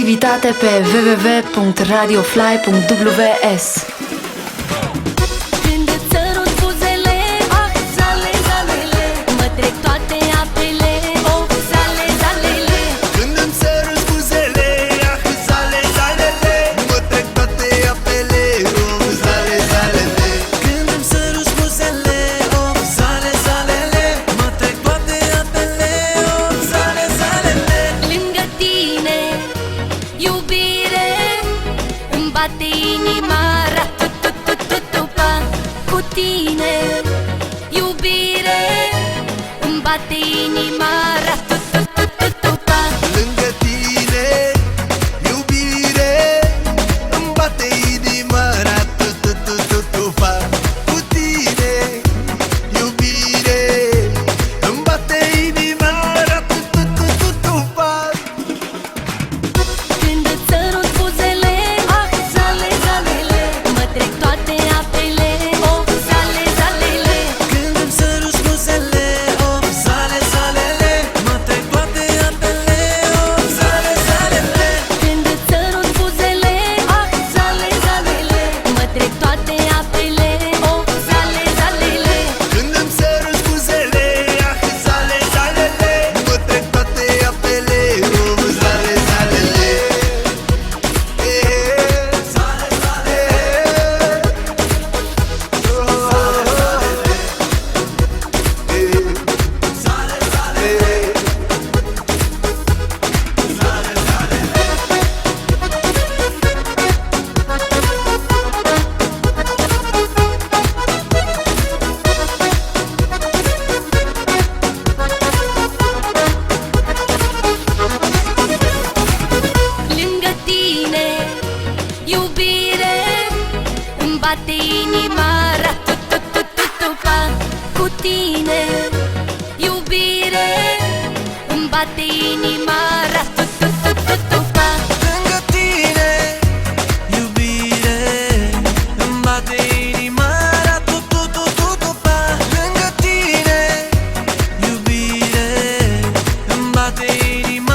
exclusivitate pe www.radiofly.ws. Când îți sărut buzele, ah, zale, zalele, mă trec toate apele, oh, zale, zalele. Când îmi sărut buzele, ah, zale, zalele, mă trec toate apele, oh, zale, zalele. Când îmi sărut buzele, oh, zale, zalele, mă trec toate apele, oh, zale, zalele. Lângă tine, iubire, îmi bate inima, ra-tu-tu-tu-tu-tu-pa. Cu tine, iubire, îmi bate inima, ra-tu-tu-tu-tu-tu-pa. Lângă tine, iubire, îmi bate inima, ra-tu-tu-tu-tu-tu-pa. Cu tine, iubire, îmi bate inima, ra-tu-tu-tu-tu-tu-pa. Când îți sărut buzele, ah, zale, zalele, mă trec toate apele, oh, zale, zalele. Când îmi sărut buzele, oh, zale, zalele, mă trec toate apele, oh, zale, zalele. Când îți sărut buzele, ah, zale, zalele, mă trec toate apele, oh, zale, zalele. Când îmi sărut buzele, ah, zale, zalele, mă trec toate apele, oh, zale, zalele. Zale, Lângă tine, iubire, îmi bate inima, ra-tu-tu-tu-tu-tu-pa. Cu tine, iubire, îmi bate inima, ra-tu-tu-tu-tu-tu-pa. lângă tine, iubire, îmi bate inima, ra-tu-tu-tu-tu-tu-pa. Lângă tine, iubire, îmi bate inima,